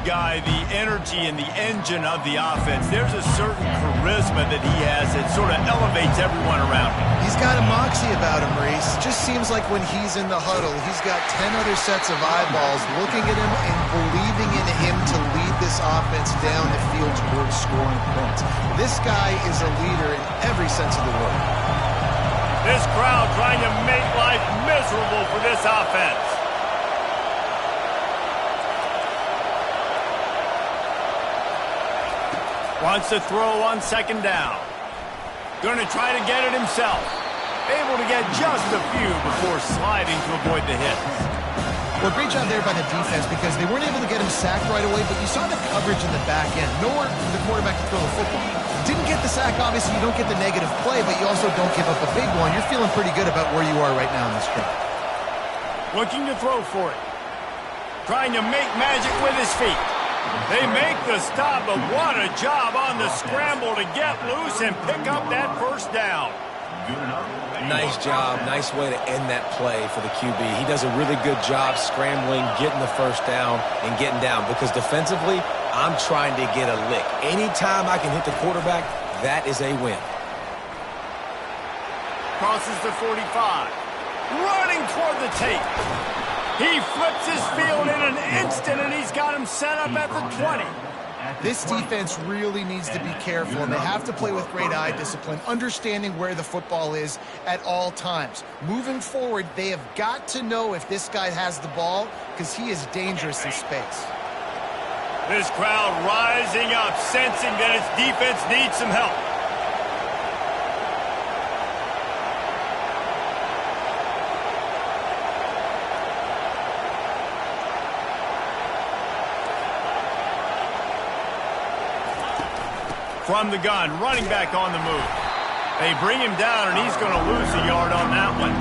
guy, the energy and the engine of the offense. There's a certain charisma that he has that sort of elevates everyone around him. He's got a moxie about him, Reese. Just seems like when he's in the huddle, he's got 10 other sets of eyeballs looking at him and believing in him to lead this offense down the field towards scoring points. This guy is a leader in every sense of the word. This crowd trying to make life miserable for this offense. Wants to throw on second down. Going to try to get it himself. Able to get just a few before sliding to avoid the hits. Well, great job there by the defense because they weren't able to get him sacked right away, but you saw the coverage in the back end. Nowhere for the quarterback to throw the football. Didn't get the sack, obviously you don't get the negative play, but you also don't give up a big one. You're feeling pretty good about where you are right now in this drive. Looking to throw for it. Trying to make magic with his feet. They make the stop, but what a job on the scramble to get loose and pick up that first down. Nice job. Nice way to end that play for the QB. He does a really good job scrambling, getting the first down, and getting down. Because defensively, I'm trying to get a lick. Anytime I can hit the quarterback, that is a win. Crosses the 45. Running toward the tape. He flips his field in an instant, and he's got him set up at the 20. This defense really needs to be careful, and they have to play with great eye discipline, understanding where the football is at all times. Moving forward, they have got to know if this guy has the ball, because he is dangerous in space. This crowd rising up, sensing that its defense needs some help. From the gun, running back on the move. They bring him down, and he's going to lose a yard on that one.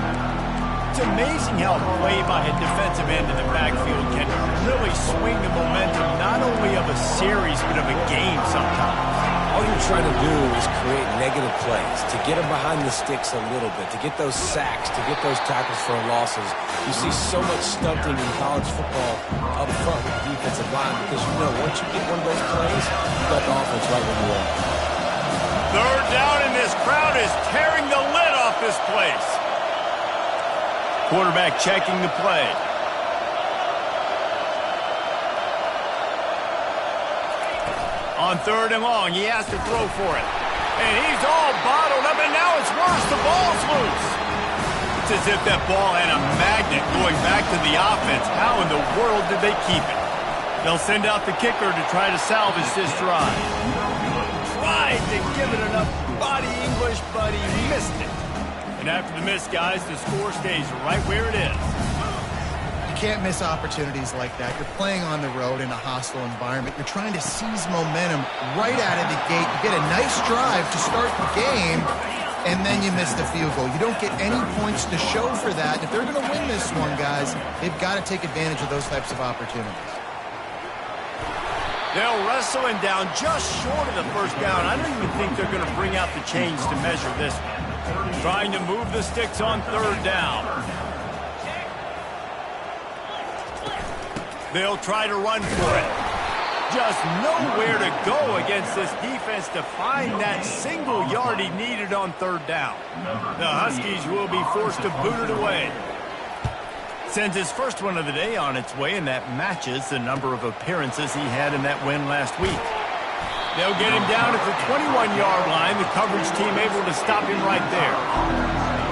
It's amazing how play by a defensive end in the backfield can really swing the momentum not only of a series, but of a game sometimes. All you're trying to do is create negative plays, to get them behind the sticks a little bit, to get those sacks, to get those tackles for losses. You see so much stunting in college football up front with the defensive line because you know once you get one of those plays, you got the offense right where you are. Third down, and this crowd is tearing the lid off this place. Quarterback checking the play. On third and long, he has to throw for it. And he's all bottled up, and now it's worse. The ball's loose. It's as if that ball had a magnet going back to the offense. How in the world did they keep it? They'll send out the kicker to try to salvage this drive. Tried to give it enough body English, but he missed it. And after the miss, guys, the score stays right where it is. Can't miss opportunities like that. You're playing on the road in a hostile environment. You're trying to seize momentum right out of the gate. You get a nice drive to start the game, and then you miss the field goal. You don't get any points to show for that. If they're going to win this one, guys, they've got to take advantage of those types of opportunities. They'll wrestle him down just short of the first down. I don't even think they're going to bring out the chains to measure this one. Trying to move the sticks on third down. They'll try to run for it. Just nowhere to go against this defense to find that single yard he needed on third down. The Huskies will be forced to boot it away. Sends his first one of the day on its way, and that matches the number of appearances he had in that win last week. They'll get him down at the 21-yard line. The coverage team able to stop him right there.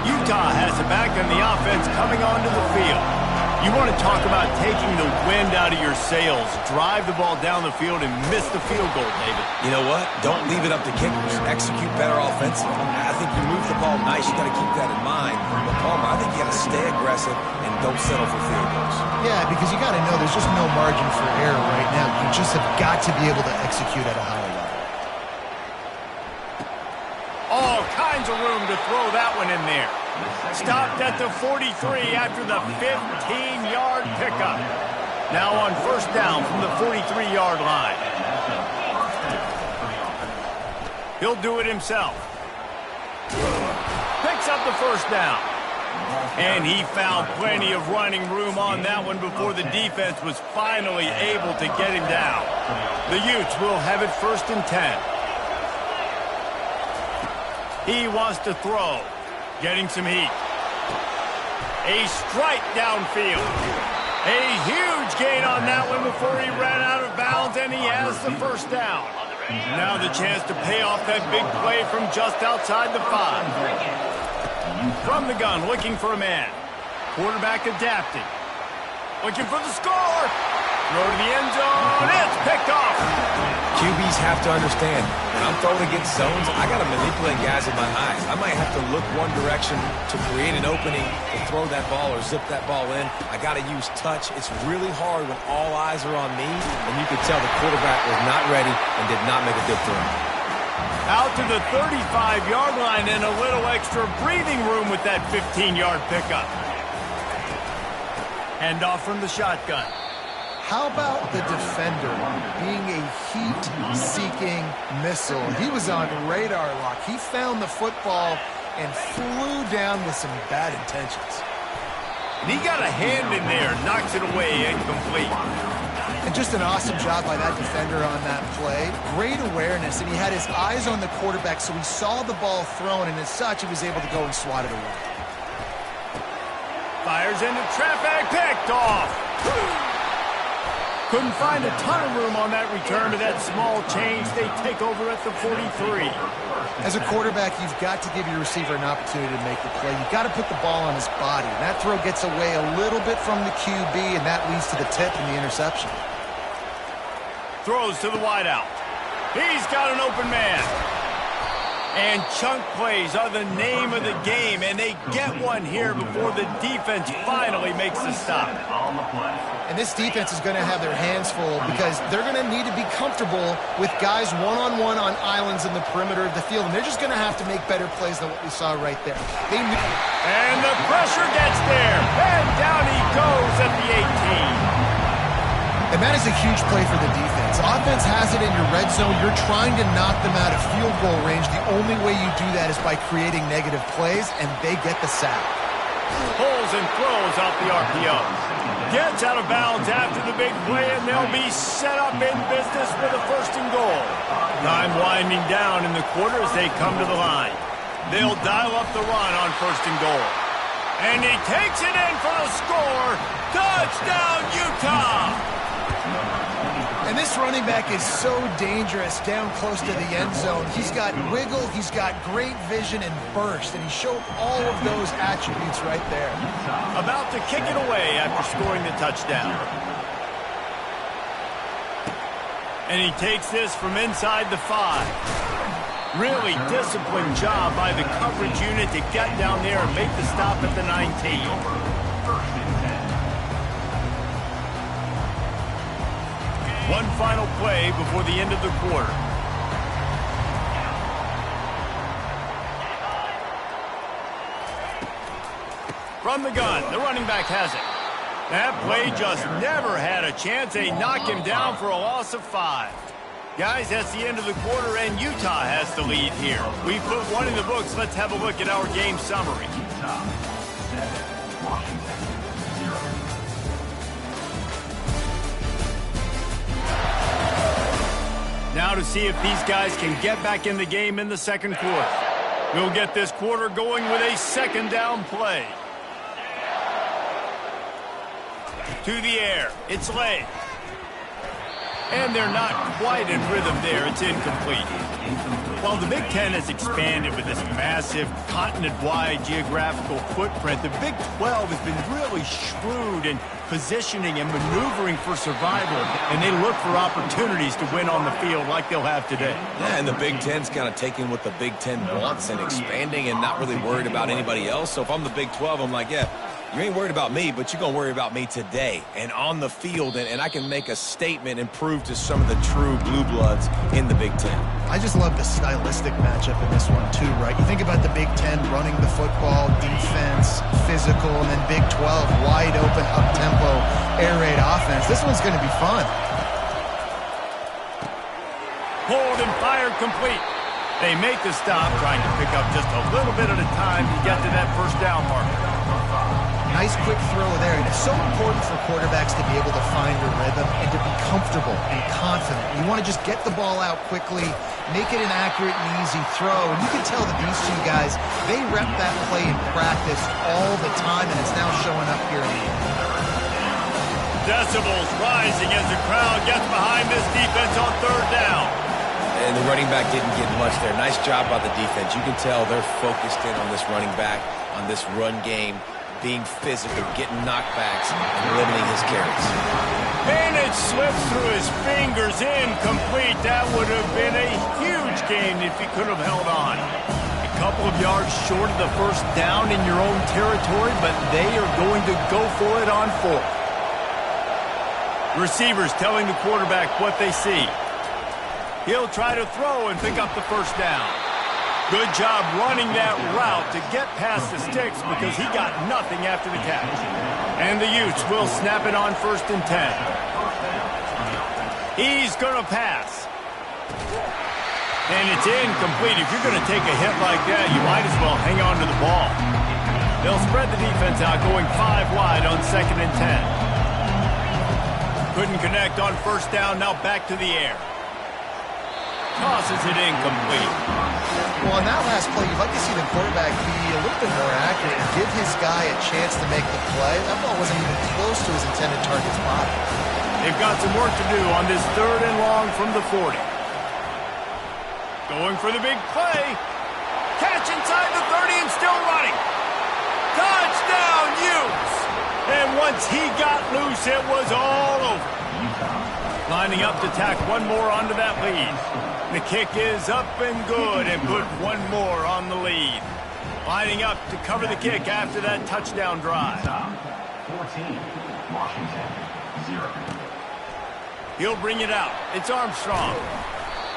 Utah has it back, and the offense coming onto the field. You want to talk about taking the wind out of your sails. Drive the ball down the field and miss the field goal, David. You know what? Don't leave it up to kickers. Execute better offensively. I think you move the ball nice. You got to keep that in mind. But Palmer, I think you got to stay aggressive and don't settle for field goals. Yeah, because you got to know there's just no margin for error right now. You just have got to be able to execute at a high level. All kinds of room to throw that one in there. Stopped at the 43 after the 15-yard pickup. Now on first down from the 43-yard line. He'll do it himself. Picks up the first down. And he found plenty of running room on that one before the defense was finally able to get him down. The Utes will have it 1st and 10. He wants to throw. Getting some heat. A strike downfield. A huge gain on that one before he ran out of bounds, and he has the 1st down. Now the chance to pay off that big play from just outside the 5. From the gun, looking for a man. Quarterback adapting. Looking for the score. Throw to the end zone. It's picked off. QBs have to understand, when I'm throwing against zones, I got to manipulate guys with my eyes. I might have to look one direction to create an opening to throw that ball or zip that ball in. I got to use touch. It's really hard when all eyes are on me, and you could tell the quarterback was not ready and did not make a good throw. Out to the 35-yard line and a little extra breathing room with that 15-yard pickup. Hand off from the shotgun. How about the defender being a heat-seeking missile? He was on radar lock. He found the football and flew down with some bad intentions. And he got a hand in there, knocks it away, incomplete. And just an awesome job by that defender on that play. Great awareness, and he had his eyes on the quarterback, so he saw the ball thrown, and as such, he was able to go and swat it away. Fires into traffic, picked off. Couldn't find a ton of room on that return to that small change. They take over at the 43. As a quarterback, you've got to give your receiver an opportunity to make the play. You've got to put the ball on his body. And that throw gets away a little bit from the QB, and that leads to the tip and the interception. Throws to the wideout. He's got an open man. And chunk plays are the name of the game, and they get one here before the defense finally makes the stop. And this defense is going to have their hands full because they're going to need to be comfortable with guys one-on-one on islands in the perimeter of the field, and they're just going to have to make better plays than what we saw right there. And the pressure gets there, and down he goes at the 18. And that is a huge play for the defense. Offense has it in your red zone. You're trying to knock them out of field goal range. The only way you do that is by creating negative plays, and they get the sack. Pulls and throws out the RPO. Gets out of bounds after the big play, and they'll be set up in business for the 1st and goal. Time winding down in the quarter as they come to the line. They'll dial up the run on 1st and goal. And he takes it in for the score. Touchdown, Utah! And this running back is so dangerous down close to the end zone. He's got wiggle, he's got great vision and burst, and he showed all of those attributes right there. About to kick it away after scoring the touchdown. And he takes this from inside the 5. Really disciplined job by the coverage unit to get down there and make the stop at the 19. One final play before the end of the quarter. From the gun, the running back has it. That play just never had a chance. They knock him down for a loss of 5. Guys, that's the end of the quarter, and Utah has the lead here. We put one in the books. Let's have a look at our game summary. Now to see if these guys can get back in the game in the 2nd quarter. We'll get this quarter going with a 2nd down play. To the air. It's laid. And they're not quite in rhythm there. It's incomplete. While the Big Ten has expanded with this massive continent-wide geographical footprint, the Big 12 has been really shrewd in positioning and maneuvering for survival, and they look for opportunities to win on the field like they'll have today. Yeah, and the Big Ten's kind of taking what the Big Ten wants and expanding and not really worried about anybody else. So if I'm the Big 12, I'm like, yeah, you ain't worried about me, but you're going to worry about me today and on the field, and I can make a statement and prove to some of the true blue bloods in the Big Ten. I just love the stylistic matchup in this one, too, right? You think about the Big Ten running the football, defense, physical, and then Big 12, wide open, up-tempo, air raid offense. This one's going to be fun. Pulled and fired complete. They make the stop, trying to pick up just a little bit at a time to get to that 1st down marker. Nice quick throw there. And it's so important for quarterbacks to be able to find a rhythm and to be comfortable and confident. You want to just get the ball out quickly, make it an accurate and easy throw. And you can tell that these two guys, they rep that play in practice all the time, and it's now showing up here in the end. Decibels rising as the crowd gets behind this defense on third down. And the running back didn't get much there. Nice job by the defense. You can tell they're focused in on this running back, on this run game, being physical, getting knockbacks, and limiting his carries. And it slips through his fingers, incomplete. That would have been a huge gain if he could have held on. A couple of yards short of the first down in your own territory, but they are going to go for it on fourth. Receivers telling the quarterback what they see. He'll try to throw and pick up the first down. Good job running that route to get past the sticks because he got nothing after the catch. And the Utes will snap it on 1st and 10. He's going to pass. And it's incomplete. If you're going to take a hit like that, you might as well hang on to the ball. They'll spread the defense out going 5 wide on 2nd and 10. Couldn't connect on 1st down, now back to the air. Tosses it incomplete. Well, on that last play, you'd like to see the quarterback be a little bit more accurate and give his guy a chance to make the play. That ball wasn't even close to his intended target's body. They've got some work to do on this 3rd and long from the 40. Going for the big play. Catch inside the 30 and still running. Touchdown, Utes! And once he got loose, it was all over. Lining up to tack one more onto that lead. The kick is up and good and put one more on the lead. Lining up to cover the kick after that touchdown drive. 14, Washington, 0. He'll bring it out. It's Armstrong.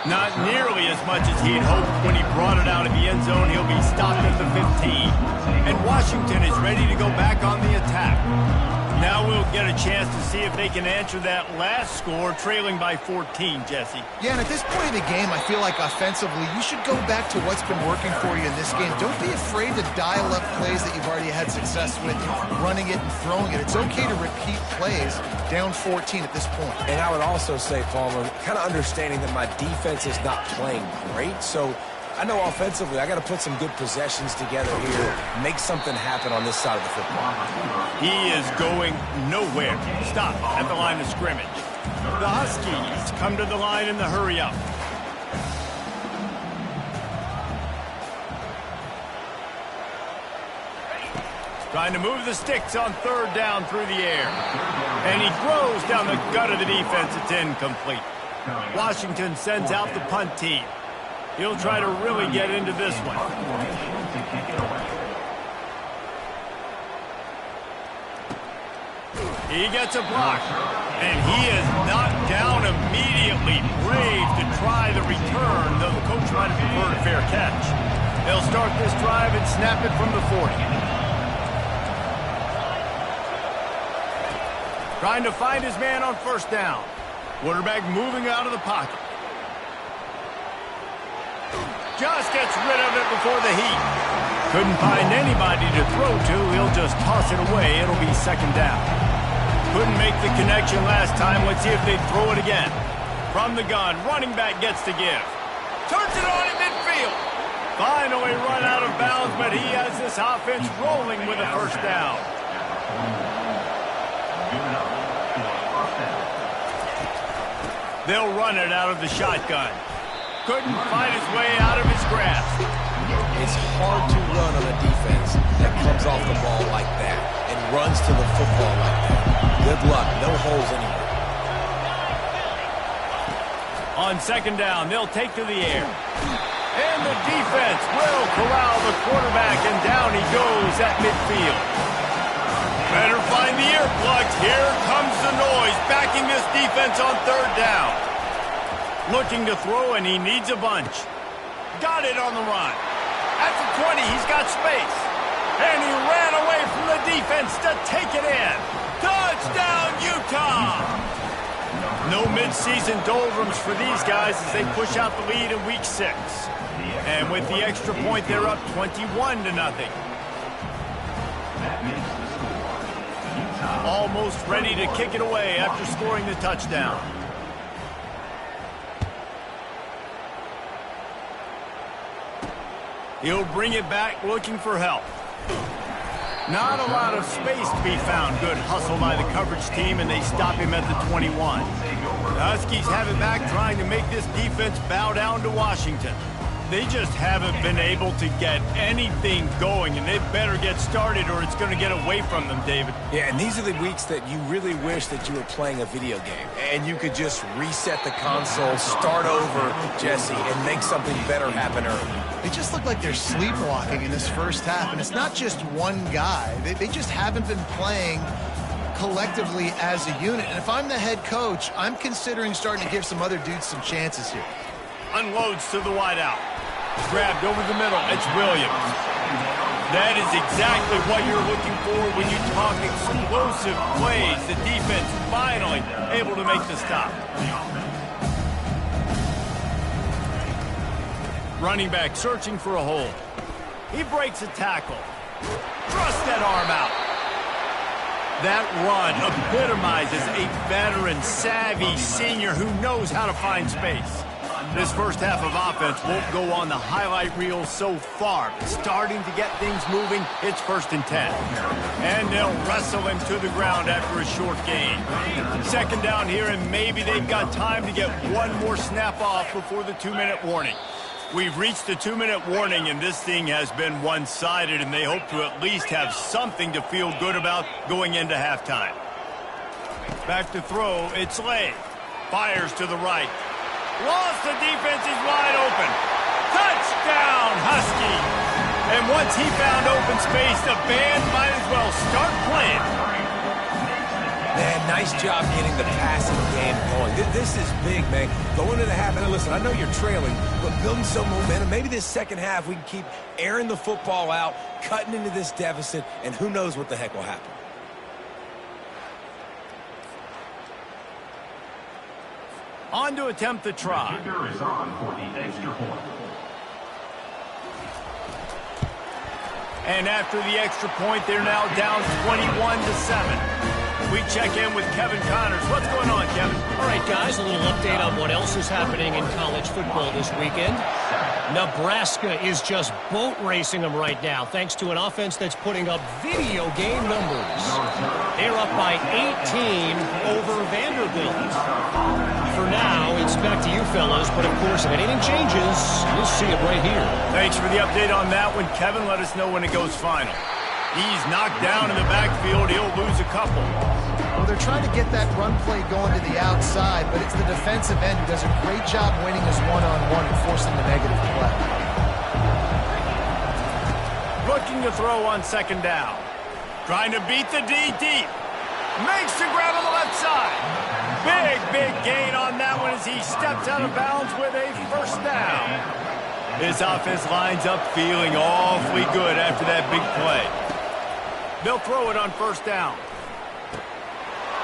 Not nearly as much as he had hoped when he brought it out of the end zone. He'll be stopped at the 15. And Washington is ready to go back on the attack. Now we'll get a chance to see if they can answer that last score, trailing by 14, Jesse. Yeah, and at this point of the game, I feel like offensively, you should go back to what's been working for you in this game. Don't be afraid to dial up plays that you've already had success with, running it and throwing it. It's okay to repeat plays down 14 at this point. And I would also say, Palmer, kind of understanding that my defense is not playing great, so I know offensively I got to put some good possessions together here, make something happen on this side of the football. He is going nowhere. Stop at the line of scrimmage. The Huskies come to the line in the hurry up. Trying to move the sticks on 3rd down through the air. And he throws down the gut of the defense. It's incomplete. Washington sends out the punt team. He'll try to really get into this one. He gets a block, and he is knocked down immediately. Brave to try the return, though the coach might have preferred a fair catch. They'll start this drive and snap it from the 40. Trying to find his man on 1st down. Quarterback moving out of the pocket. Just gets rid of it before the heat. Couldn't find anybody to throw to. He'll just toss it away. It'll be 2nd down. Couldn't make the connection last time. Let's see if they throw it again. From the gun, running back gets to give. Turns it on at midfield. Finally run out of bounds, but he has this offense rolling with a 1st down. They'll run it out of the shotgun. Couldn't find his way out of his grasp. It's hard to run on a defense that comes off the ball like that and runs to the football like that. Good luck. No holes anywhere. On 2nd down, they'll take to the air. And the defense will corral the quarterback, and down he goes at midfield. Better find the earplugs. Here comes the noise, backing this defense on 3rd down. Looking to throw, and he needs a bunch. Got it on the run. At the 20, he's got space. And he ran away from the defense to take it in. Touchdown, Utah! No midseason doldrums for these guys as they push out the lead in Week 6. And with the extra point, they're up 21-0. almost ready to kick it away after scoring the touchdown. He'll bring it back looking for help. Not a lot of space to be found. Good hustle by the coverage team, and they stop him at the 21. The Huskies have it back, trying to make this defense bow down to Washington. They just haven't been able to get anything going, and they better get started or it's going to get away from them, David. Yeah, and these are the weeks that you really wish that you were playing a video game and you could just reset the console, start over, Jesse, and make something better happen early. They just look like they're sleepwalking in this first half, and it's not just one guy. They just haven't been playing collectively as a unit. And if I'm the head coach, I'm considering starting to give some other dudes some chances here. Unloads to the wideout. Grabbed over the middle. It's Williams. That is exactly what you're looking for when you talk explosive plays. The defense finally able to make the stop. Running back searching for a hole. He breaks a tackle. Thrust that arm out. That run epitomizes a veteran, savvy senior who knows how to find space. This first half of offense won't go on the highlight reel so far, but starting to get things moving, it's 1st and 10. And they'll wrestle him to the ground after a short gain. 2nd down here, and maybe they've got time to get one more snap off before the 2-minute warning. We've reached the 2-minute warning, and this thing has been one-sided, and they hope to at least have something to feel good about going into halftime. Back to throw, it's Lay. Fires to the right. Lost, the defense is wide open. Touchdown, Husky. And once he found open space, the band might as well start playing. Man, nice job getting the passing game going. This is big, man. Going into the half, and listen, I know you're trailing, but building some momentum. Maybe this second half we can keep airing the football out, cutting into this deficit, and who knows what the heck will happen. On to attempt the try. The kicker is on for the extra point. And after the extra point, they're now down 21-7. We check in with Kevin Connors. What's going on, Kevin? All right, guys, a little update on what else is happening in college football this weekend. Nebraska is just boat racing them right now, thanks to an offense that's putting up video game numbers. They're up by 18 over Vanderbilt. For now, it's back to you fellas, but of course, if anything changes, you'll see it right here. Thanks for the update on that one, Kevin. Let us know when it goes final. He's knocked down in the backfield. He'll lose a couple. Well, they're trying to get that run play going to the outside, but it's the defensive end who does a great job winning his one-on-one and forcing the negative play. Looking to throw on 2nd down. Trying to beat the D deep. Makes the grab on the left side. Big gain on that one as he steps out of bounds with a 1st down. This offense lines up feeling awfully good after that big play. They'll throw it on 1st down.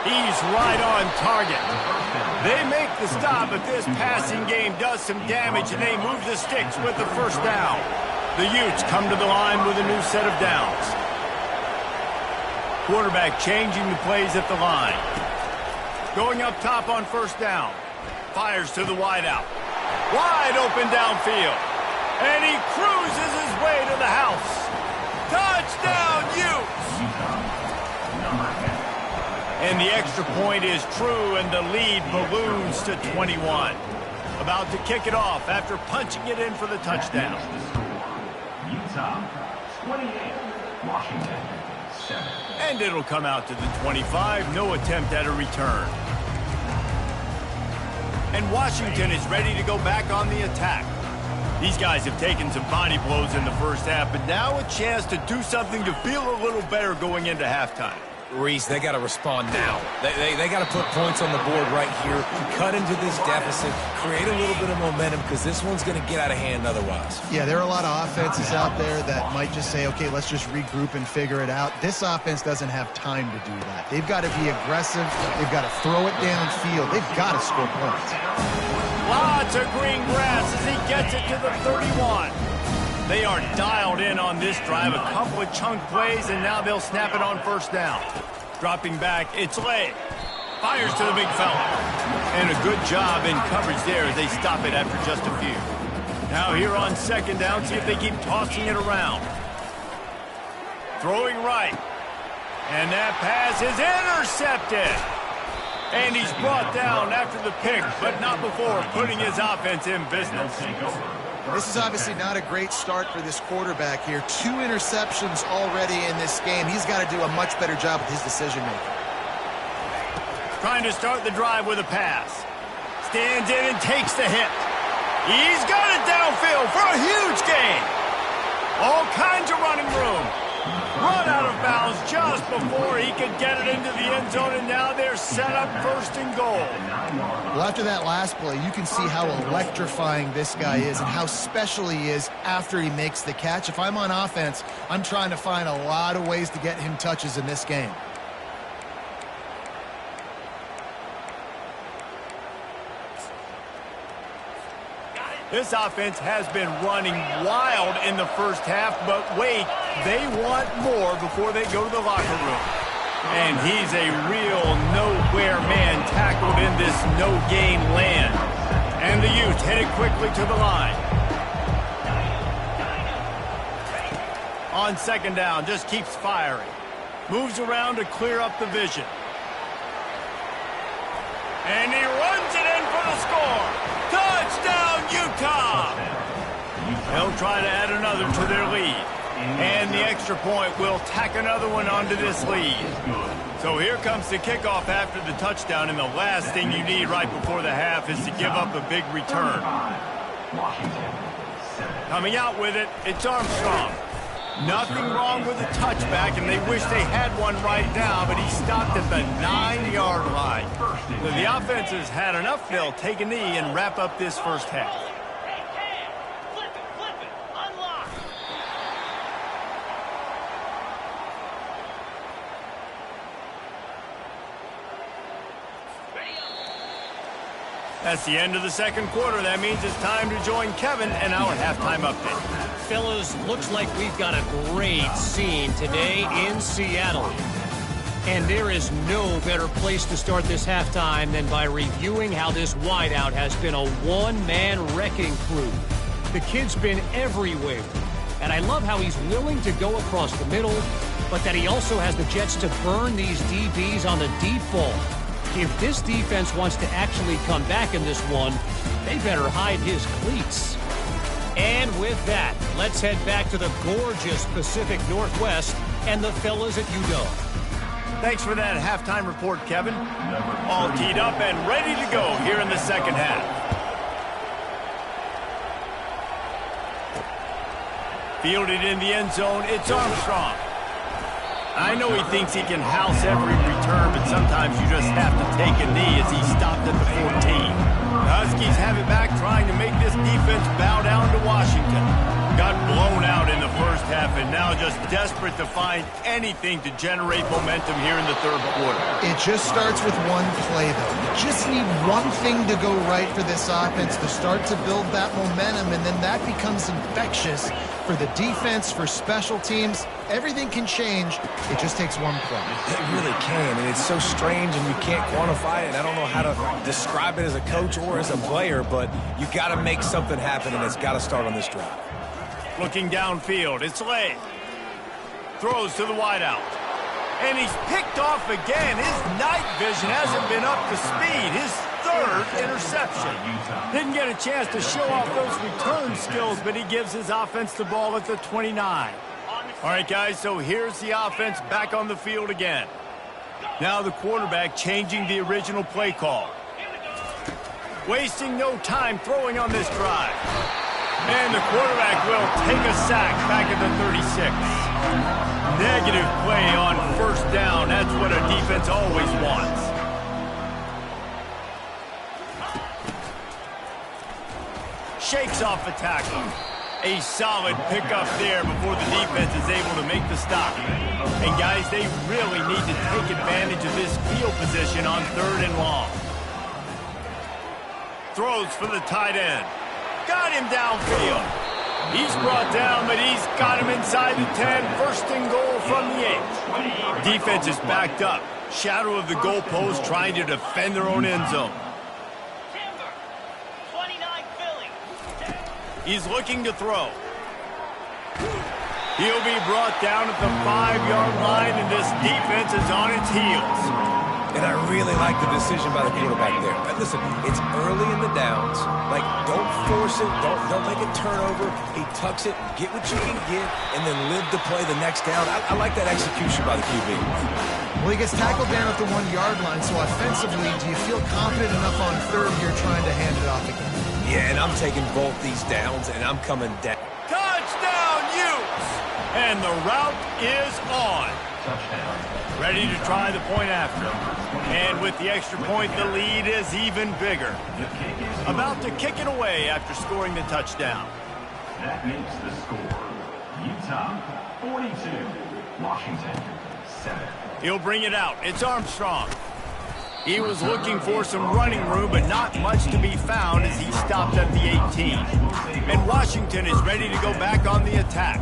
He's right on target. They make the stop, but this passing game does some damage, and they move the sticks with the 1st down. The Utes come to the line with a new set of downs. Quarterback changing the plays at the line. Going up top on 1st down. Fires to the wideout. Wide open downfield. And he cruises his way to the house. Touchdown, Utes! And the extra point is true, and the lead balloons to 21. About to kick it off after punching it in for the touchdown. Utah, 28. Washington, 7. And it'll come out to the 25. No attempt at a return. And Washington is ready to go back on the attack. These guys have taken some body blows in the first half, but now a chance to do something to feel a little better going into halftime. Reese, they got to respond now. They got to put points on the board right here, cut into this deficit, create a little bit of momentum, because this one's going to get out of hand otherwise. Yeah, there are a lot of offenses out there that might just say, okay, let's just regroup and figure it out. This offense doesn't have time to do that. They've got to be aggressive. They've got to throw it downfield. They've got to score points. Lots of green grass as he gets it to the 31. They are dialed in on this drive. A couple of chunk plays, and now they'll snap it on 1st down. Dropping back, it's Lay. Fires to the big fella. And a good job in coverage there as they stop it after just a few. Now here on second down, see if they keep tossing it around. Throwing right. And that pass is intercepted. And he's brought down after the pick, but not before putting his offense in business. This is obviously not a great start for this quarterback here. 2 interceptions already in this game. He's got to do a much better job with his decision-making. Trying to start the drive with a pass. Stands in and takes the hit. He's got it downfield for a huge gain. All kinds of running room. Run out of bounds just before he could get it into the end zone, and now they're set up first and goal. Well, after that last play, you can see how electrifying this guy is and how special he is after he makes the catch. If I'm on offense, I'm trying to find a lot of ways to get him touches in this game. This offense has been running wild in the first half, but wait, they want more before they go to the locker room. And he's a real nowhere man tackled in this no-gain land. And the Utes headed quickly to the line. On second down, just keeps firing. Moves around to clear up the vision. And he runs it in for the score. Touchdown, Utah! They'll try to add another to their lead. And the extra point will tack another one onto this lead. So here comes the kickoff after the touchdown, and the last thing you need right before the half is to give up a big return. Coming out with it, it's Armstrong. Nothing wrong with the touchback, and they wish they had one right now, but he stopped at the 9-yard line. So the offense has had enough. They'll take a knee and wrap up this first half. That's the end of the second quarter. That means it's time to join Kevin and our halftime update. Fellas, looks like we've got a great scene today in Seattle. And there is no better place to start this halftime than by reviewing how this wideout has been a one-man wrecking crew. The kid's been everywhere. And I love how he's willing to go across the middle, but that he also has the jets to burn these DBs on the deep ball. If this defense wants to actually come back in this one, they better hide his cleats. And with that, let's head back to the gorgeous Pacific Northwest and the fellas at UW. Thanks for that halftime report, Kevin. All teed up and ready to go here in the second half. Fielded in the end zone, it's Armstrong. I know he thinks he can house every return, but sometimes you just have to take a knee as he stopped at the 14. The Huskies have it back, trying to make this defense bow down to Washington. Got blown out in the first half and now just desperate to find anything to generate momentum here in the third quarter. It just starts with one play, though. You just need one thing to go right for this offense to start to build that momentum, and then that becomes infectious for the defense, for special teams. Everything can change. It just takes one play. It really can, and it's so strange, and you can't quantify it. I don't know how to describe it as a coach or as a player, but you got to make something happen, and it's got to start on this drive. Looking downfield, it's Lay. Throws to the wideout. And he's picked off again. His night vision hasn't been up to speed. His third interception. Didn't get a chance to show off those return skills, but he gives his offense the ball at the 29. All right, guys, so here's the offense back on the field again. Now the quarterback changing the original play call. Wasting no time throwing on this drive. And the quarterback will take a sack back at the 36. Negative play on first down. That's what a defense always wants. Shakes off the tackle. A solid pickup there before the defense is able to make the stop. And guys, they really need to take advantage of this field position on third and long. Throws for the tight end. Got him downfield. He's brought down, but he's got him inside the 10. First and goal from the 8. Defense is backed up. Shadow of the goalpost trying to defend their own end zone. He's looking to throw. He'll be brought down at the 5-yard line, and this defense is on its heels. And I really like the decision by the quarterback there. But listen, it's early in the downs. Like, don't force it. Don't make a turnover. He tucks it, get what you can get, and then live to play the next down. I like that execution by the QB. Well, he gets tackled down at the 1-yard line, so offensively, do you feel confident enough on third here trying to hand it off again? Yeah, and I'm taking both these downs, and I'm coming down. Touchdown, Utes! And the route is on. Ready to try the point after. And with the extra point, the lead is even bigger. About to kick it away after scoring the touchdown. That makes the score. Utah 42, Washington 7. He'll bring it out. It's Armstrong. He was looking for some running room, but not much to be found as he stopped at the 18. And Washington is ready to go back on the attack.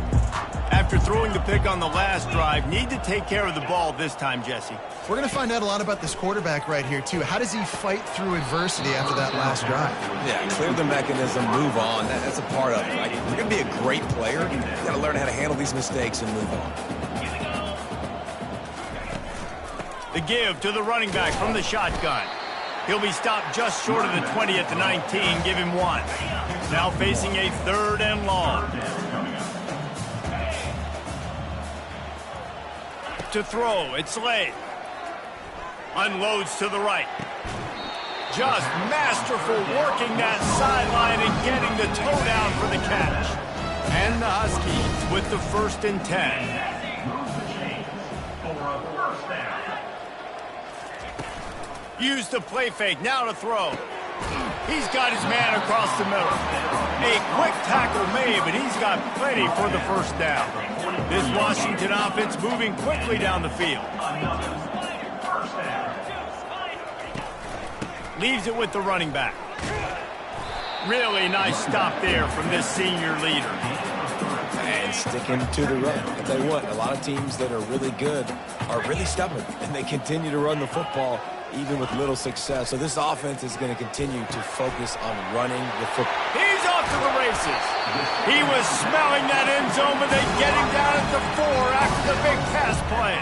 After throwing the pick on the last drive, need to take care of the ball this time, Jesse. We're going to find out a lot about this quarterback right here, too. How does he fight through adversity after that last drive? Yeah, clear the mechanism, move on. That's a part of it, right? If you're going to be a great player, you got to learn how to handle these mistakes and move on. The give to the running back from the shotgun. He'll be stopped just short of the 20 at the 19. Give him 1. Now facing a 3rd and long. To throw, it's Slade. Unloads to the right. Just masterful working that sideline and getting the toe down for the catch. And the Huskies with the 1st and 10. Use the play fake, now to throw. He's got his man across the middle. A quick tackle made, but he's got plenty for the 1st down. This Washington offense moving quickly down the field. Leaves it with the running back. Really nice stop there from this senior leader. And sticking to the run. I'll tell you what, a lot of teams that are really good are really stubborn, and they continue to run the football even with little success. So this offense is going to continue to focus on running the football. He's off to the races. He was smelling that end zone, but they get him down at the 4 after the big pass play.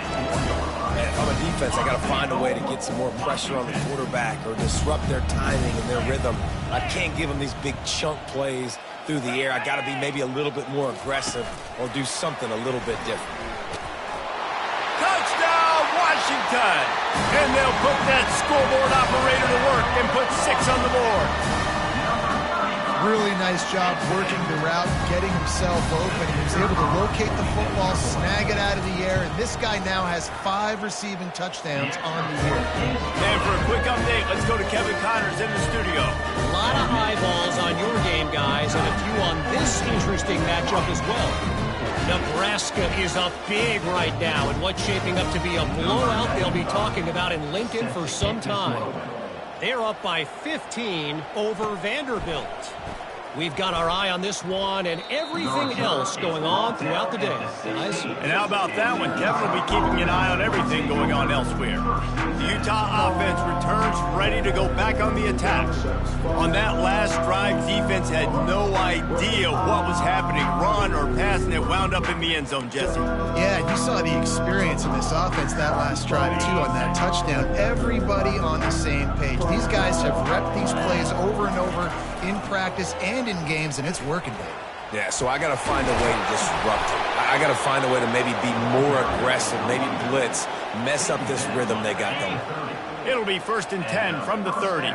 And if I'm a defense, I got to find a way to get some more pressure on the quarterback or disrupt their timing and their rhythm. I can't give them these big chunk plays through the air. I got to be maybe a little bit more aggressive or do something a little bit different. Touchdown, Washington! And they'll put that scoreboard operator to work and put 6 on the board. Really nice job working the route, getting himself open. He was able to locate the football, snag it out of the air, and this guy now has 5 receiving touchdowns on the year. And for a quick update, let's go to Kevin Connors in the studio. A lot of eyeballs on your game, guys, and a few on this interesting matchup as well. Nebraska is up big right now, and what's shaping up to be a blowout they'll be talking about in Lincoln for some time. They're up by 15 over Vanderbilt. We've got our eye on this one and everything else going on throughout the day, guys. And how about that one? Kevin will be keeping an eye on everything going on elsewhere. The Utah offense returns ready to go back on the attack. On that last drive, defense had no idea what was happening, run or pass, and it wound up in the end zone, Jesse. Yeah, you saw the experience in this offense that last drive, too, on that touchdown. Everybody on the same page. These guys have repped these plays over and over in practice and in games, and it's working, baby. Yeah, so I got to find a way to disrupt it. I got to find a way to maybe be more aggressive, maybe blitz, mess up this rhythm they got going. It'll be 1st and 10 from the 30.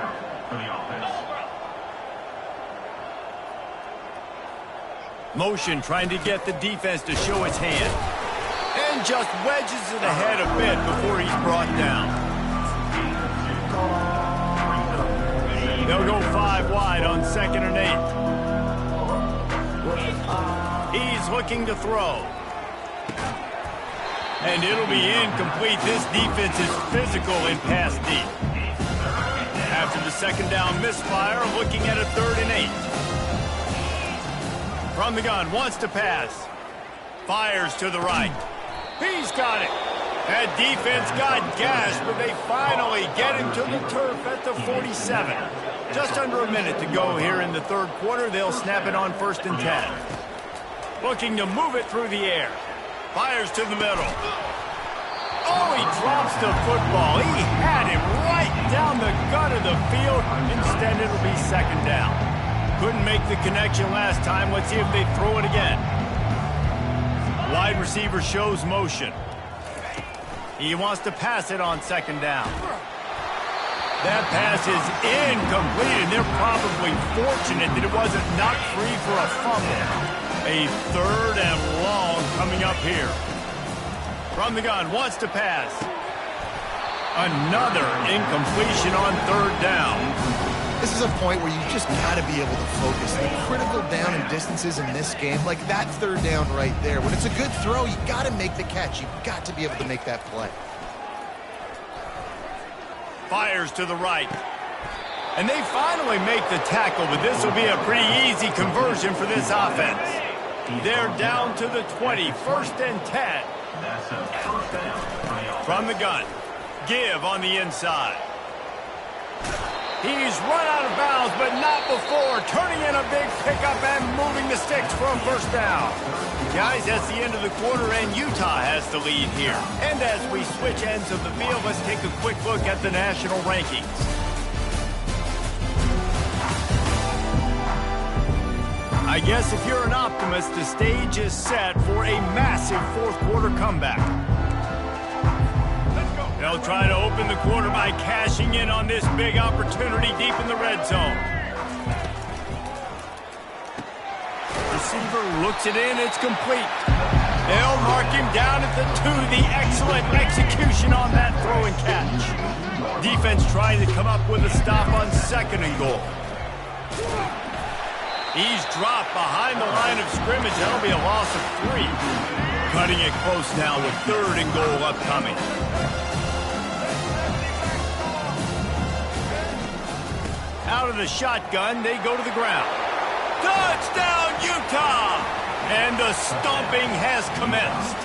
Motion trying to get the defense to show its hand. And just wedges it ahead a bit before he's brought down. They'll go 5 wide on 2nd and 8. He's looking to throw. And it'll be incomplete. This defense is physical in pass deep. After the 2nd down misfire, looking at a 3rd and 8. From the gun, wants to pass. Fires to the right. He's got it. That defense got gashed, but they finally get him to the turf at the 47. Just under a minute to go here in the third quarter. They'll snap it on 1st and 10. Looking to move it through the air. Fires to the middle. Oh, he drops the football. He had him right down the gut of the field. Instead, it'll be 2nd down. Couldn't make the connection last time. Let's see if they throw it again. Wide receiver shows motion. He wants to pass it on 2nd down. That pass is incomplete, and they're probably fortunate that it wasn't knocked free for a fumble. A 3rd and long coming up here. From the gun, wants to pass. Another incompletion on 3rd down. This is a point where you just got to be able to focus. The critical down and distances in this game, like that 3rd down right there. When it's a good throw, you got to make the catch. You've got to be able to make that play. Fires to the right. And they finally make the tackle, but this will be a pretty easy conversion for this offense. They're down to the 20, 1st and 10. From the gun. Give on the inside. He's run out of bounds, but not before turning in a big pickup and moving the sticks for a 1st down. Guys, that's the end of the quarter, and Utah has the lead here. And as we switch ends of the field, let's take a quick look at the national rankings. I guess if you're an optimist, the stage is set for a massive 4th quarter comeback. They'll try to open the quarter by cashing in on this big opportunity deep in the red zone. Receiver looks it in, it's complete. They'll mark him down at the 2. The excellent execution on that throw and catch. Defense trying to come up with a stop on 2nd and goal. He's dropped behind the line of scrimmage. That'll be a loss of 3. Cutting it close now with 3rd and goal upcoming. Out of the shotgun, they go to the ground. Touchdown, Utah! And the stomping has commenced.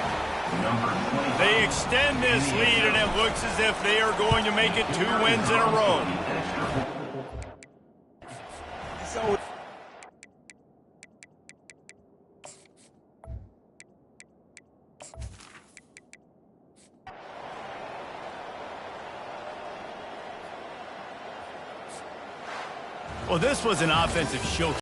They extend this lead, and it looks as if they are going to make it 2 wins in a row. Well, this was an offensive show.